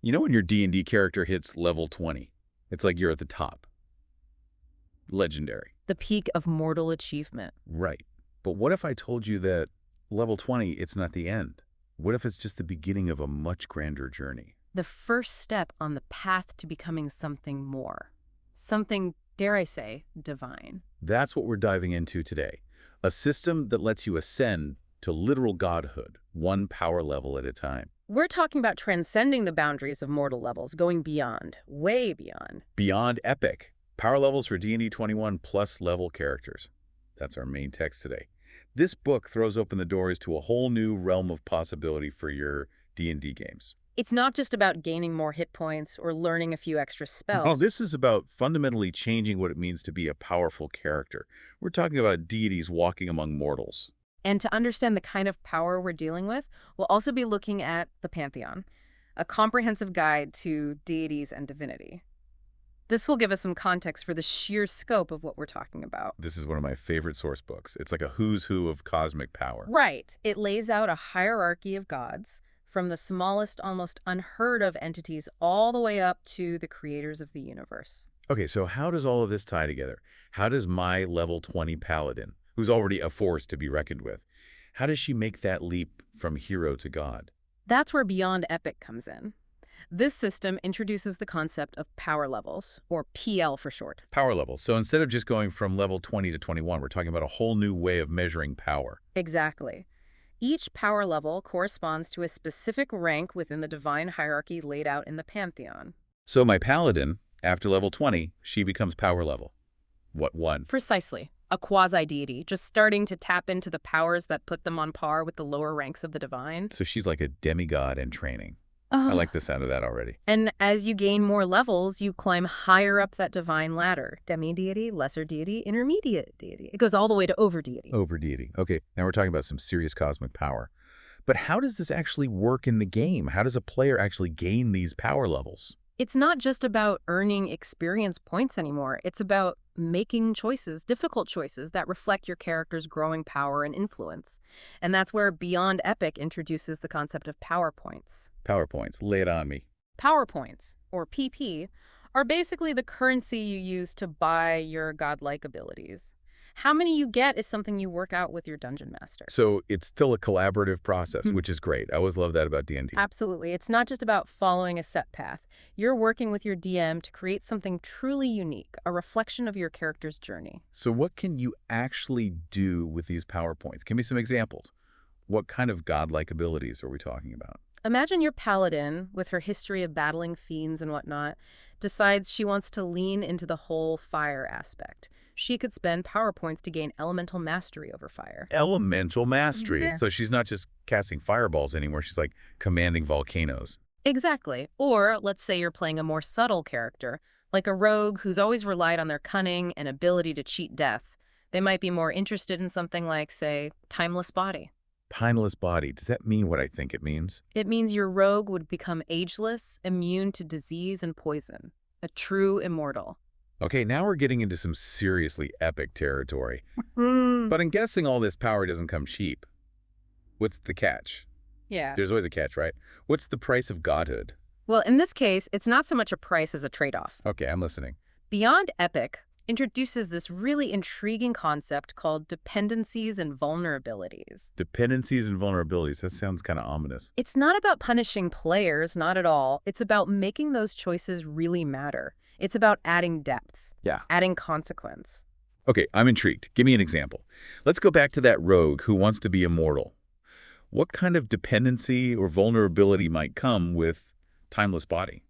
You know when your D&D character hits level 20, it's like you're at the top. Legendary. The peak of mortal achievement. Right. But what if I told you that level 20, it's not the end? What if it's just the beginning of a much grander journey? The first step on the path to becoming something more. Something, dare I say, divine. That's what we're diving into today. A system that lets you ascend to literal godhood, one power level at a time. We're talking about transcending the boundaries of mortal levels, going beyond, way beyond. Beyond Epic. Power levels for D&D 21 plus level characters. That's our main text today. This book throws open the doors to a whole new realm of possibility for your D&D games. It's not just about gaining more hit points or learning a few extra spells. No, this is about fundamentally changing what it means to be a powerful character. We're talking about deities walking among mortals. And to understand the kind of power we're dealing with, we'll also be looking at the Pantheon, a comprehensive guide to deities and divinity. This will give us some context for the sheer scope of what we're talking about. This is one of my favorite source books. It's like a who's who of cosmic power. Right. It lays out a hierarchy of gods, from the smallest, almost unheard of entities all the way up to the creators of the universe. Okay, so how does all of this tie together? How does my level 20 paladin, who's already a force to be reckoned with, how does she make that leap from hero to god? That's where Beyond Epic comes in. This system introduces the concept of power levels, or PL for short. Power levels. So instead of just going from level 20 to 21, we're talking about a whole new way of measuring power. Exactly. Each power level corresponds to a specific rank within the divine hierarchy laid out in the Pantheon. So my paladin, after level 20, she becomes power level. What one? Precisely. A quasi-deity, just starting to tap into the powers that put them on par with the lower ranks of the divine. So she's like a demigod in training. I like the sound of that already. And as you gain more levels, you climb higher up that divine ladder. Demi-deity, lesser deity, intermediate deity. It goes all the way to over-deity. Over-deity. Okay, now we're talking about some serious cosmic power. But how does this actually work in the game? How does a player actually gain these power levels? It's not just about earning experience points anymore. It's about making choices, difficult choices, that reflect your character's growing power and influence. And that's where Beyond Epic introduces the concept of power points. Power points. Lay it on me. Power points, or PP, are basically the currency you use to buy your godlike abilities. How many you get is something you work out with your dungeon master. So it's still a collaborative process, which is great. I always love that about D&D. Absolutely. It's not just about following a set path. You're working with your DM to create something truly unique, a reflection of your character's journey. So what can you actually do with these power points? Give me some examples. What kind of godlike abilities are we talking about? Imagine your paladin, with her history of battling fiends and whatnot, decides she wants to lean into the whole fire aspect. She could spend power points to gain elemental mastery over fire. Elemental mastery. Yeah. So she's not just casting fireballs anymore. She's like commanding volcanoes. Exactly. Or let's say you're playing a more subtle character, like a rogue who's always relied on their cunning and ability to cheat death. They might be more interested in something like, say, Timeless Body. Timeless body. Does that mean what I think it means? It means your rogue would become ageless, immune to disease and poison. A true immortal. Okay, now we're getting into some seriously epic territory. But I'm guessing all this power doesn't come cheap. What's the catch? Yeah. There's always a catch, right? What's the price of godhood? Well, in this case, it's not so much a price as a trade-off. Okay, I'm listening. Beyond Epic introduces this really intriguing concept called dependencies and vulnerabilities. Dependencies and vulnerabilities. That sounds kind of ominous. It's not about punishing players, not at all. It's about making those choices really matter. It's about adding depth. Yeah. Adding consequence. Okay, I'm intrigued. Give me an example. Let's go back to that rogue who wants to be immortal. What kind of dependency or vulnerability might come with Timeless Body?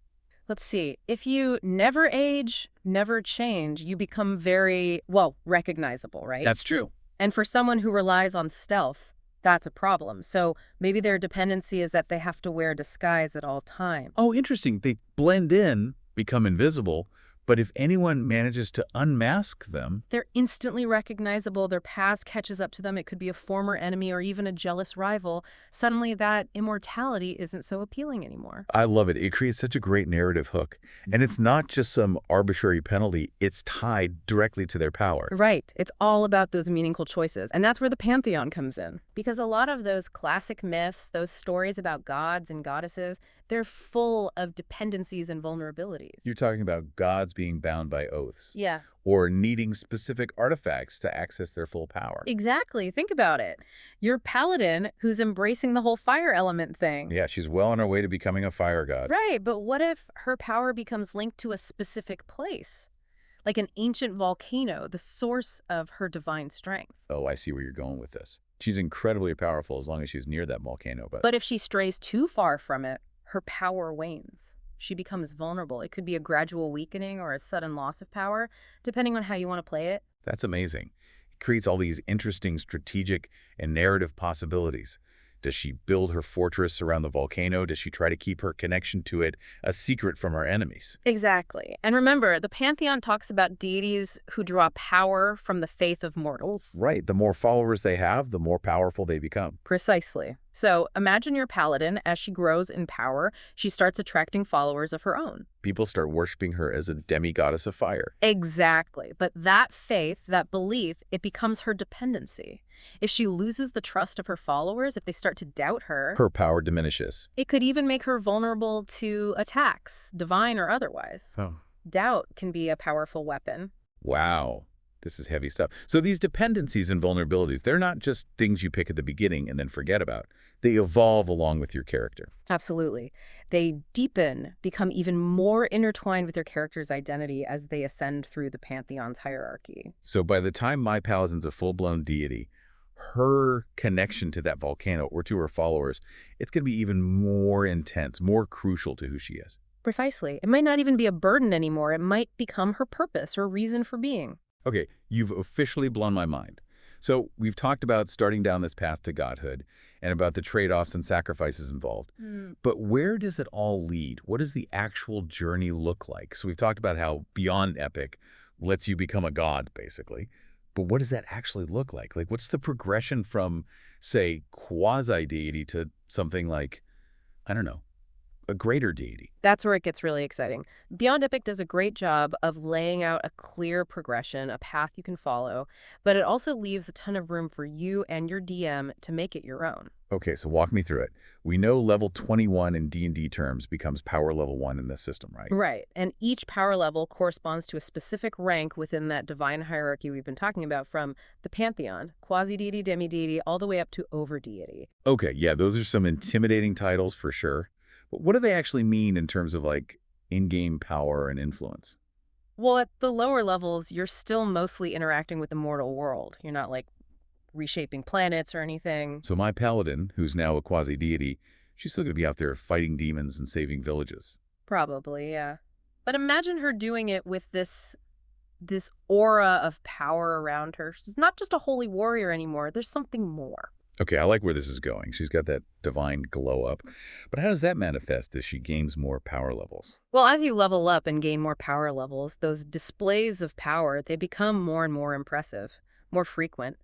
Let's see. If you never age, never change, you become very, well, recognizable, right? That's true. And for someone who relies on stealth, that's a problem. So maybe their dependency is that they have to wear disguise at all times. Oh, interesting. They blend in, become invisible, but if anyone manages to unmask them... They're instantly recognizable. Their past catches up to them. It could be a former enemy or even a jealous rival. Suddenly that immortality isn't so appealing anymore. I love it. It creates such a great narrative hook. And it's not just some arbitrary penalty. It's tied directly to their power. Right. It's all about those meaningful choices. And that's where the Pantheon comes in. Because a lot of those classic myths, those stories about gods and goddesses, They're full of dependencies and vulnerabilities. You're talking about gods being bound by oaths, Yeah, or needing specific artifacts to access their full power. exactly. Think about it. Your paladin who's embracing the whole fire element thing. Yeah, she's well on her way to becoming a fire god. Right, but what if her power becomes linked to a specific place? Like an ancient volcano, the source of her divine strength. Oh, I see where you're going with this. She's incredibly powerful as long as she's near that volcano, but But if she strays too far from it, her power wanes. She becomes vulnerable. It could be a gradual weakening or a sudden loss of power, depending on how you want to play it. that's amazing. It creates all these interesting strategic and narrative possibilities. Does she build her fortress around the volcano? Does she try to keep her connection to it a secret from her enemies? Exactly. And remember, the Pantheon talks about deities who draw power from the faith of mortals. Right. The more followers they have, the more powerful they become. Precisely. So imagine your paladin, as she grows in power, she starts attracting followers of her own. People start worshiping her as a demigoddess of fire. Exactly. But that faith, that belief, it becomes her dependency. If she loses the trust of her followers, if they start to doubt her, Her power diminishes. it could even make her vulnerable to attacks, divine or otherwise. Oh. Doubt can be a powerful weapon. Wow. This is heavy stuff. So these dependencies and vulnerabilities, they're not just things you pick at the beginning and then forget about. They evolve along with your character. Absolutely. They deepen, become even more intertwined with your character's identity as they ascend through the Pantheon's hierarchy. So by the time my paladin's a full-blown deity, her connection to that volcano or to her followers, it's going to be even more intense, more crucial to who she is. Precisely. It might not even be a burden anymore. It might become her purpose, her reason for being. Okay, you've officially blown my mind. So we've talked about starting down this path to godhood and about the trade-offs and sacrifices involved. But where does it all lead? What does the actual journey look like? So we've talked about how Beyond Epic lets you become a god, basically. But what does that actually look like? Like, what's the progression from, say, quasi-deity to something like, I don't know, a greater deity? That's where it gets really exciting. Beyond Epic does a great job of laying out a clear progression, a path you can follow, but it also leaves a ton of room for you and your DM to make it your own. Okay, so walk me through it. We know level 21 in D&D terms becomes power level 1 in this system, right? Right. And each power level corresponds to a specific rank within that divine hierarchy we've been talking about, from the Pantheon, quasi-deity, demi-deity, all the way up to over-deity. Okay, yeah, those are some intimidating titles for sure. But what do they actually mean in terms of, like, in-game power and influence? Well, at the lower levels, you're still mostly interacting with the mortal world. You're not, like, reshaping planets or anything. So my paladin, who's now a quasi-deity, she's still going to be out there fighting demons and saving villages. Probably, yeah. But imagine her doing it with this aura of power around her. She's not just a holy warrior anymore. There's something more. Okay, I like where this is going. She's got that divine glow up. But how does that manifest as she gains more power levels? Well, as you level up and gain more power levels, those displays of power, they become more and more impressive, more frequent.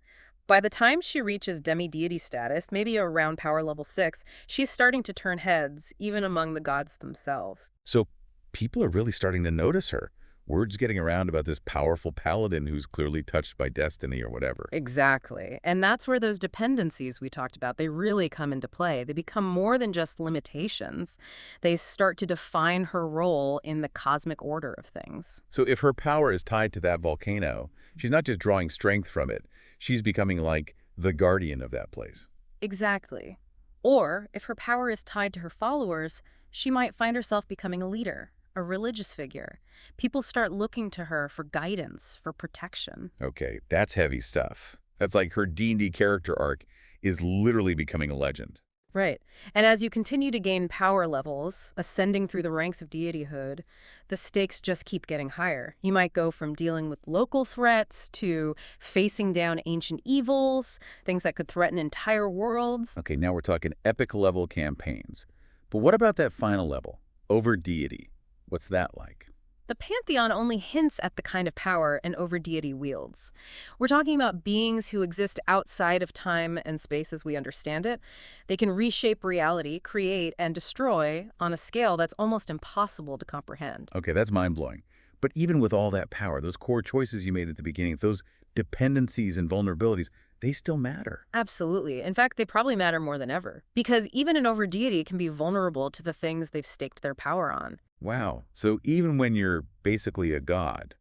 By the time she reaches demi-deity status, maybe around power level 6, she's starting to turn heads, even among the gods themselves. So people are really starting to notice her. Word's getting around about this powerful paladin who's clearly touched by destiny or whatever. Exactly. And that's where those dependencies we talked about, they really come into play. They become more than just limitations. They start to define her role in the cosmic order of things. So if her power is tied to that volcano, she's not just drawing strength from it. She's becoming like the guardian of that place. Exactly. Or if her power is tied to her followers, she might find herself becoming a leader, a religious figure. People start looking to her for guidance, for protection. Okay, that's heavy stuff. That's like her D&D character arc is literally becoming a legend. Right. And as you continue to gain power levels, ascending through the ranks of deityhood, the stakes just keep getting higher. You might go from dealing with local threats to facing down ancient evils, things that could threaten entire worlds. Okay, now we're talking epic level campaigns. But what about that final level, over deity? What's that like? The Pantheon only hints at the kind of power an over-deity wields. We're talking about beings who exist outside of time and space as we understand it. They can reshape reality, create, and destroy on a scale that's almost impossible to comprehend. Okay, that's mind-blowing. But even with all that power, those core choices you made at the beginning, those dependencies and vulnerabilities, they still matter. Absolutely. In fact, they probably matter more than ever. Because even an overdeity can be vulnerable to the things they've staked their power on. Wow. So even when you're basically a god,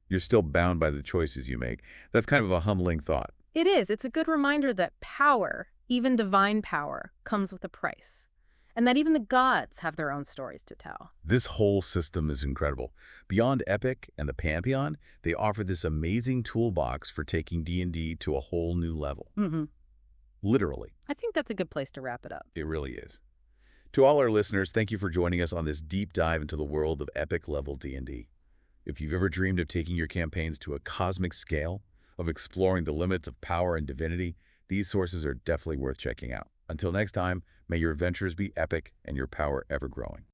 you're still bound by the choices you make. That's kind of a humbling thought. It is. It's a good reminder that power, even divine power, comes with a price. And that even the gods have their own stories to tell. This whole system is incredible. Beyond Epic and the Pantheon, they offer this amazing toolbox for taking D&D to a whole new level. Literally. I think that's a good place to wrap it up. It really is. To all our listeners, thank you for joining us on this deep dive into the world of epic-level D&D. If you've ever dreamed of taking your campaigns to a cosmic scale, of exploring the limits of power and divinity, these sources are definitely worth checking out. Until next time, may your adventures be epic and your power ever growing.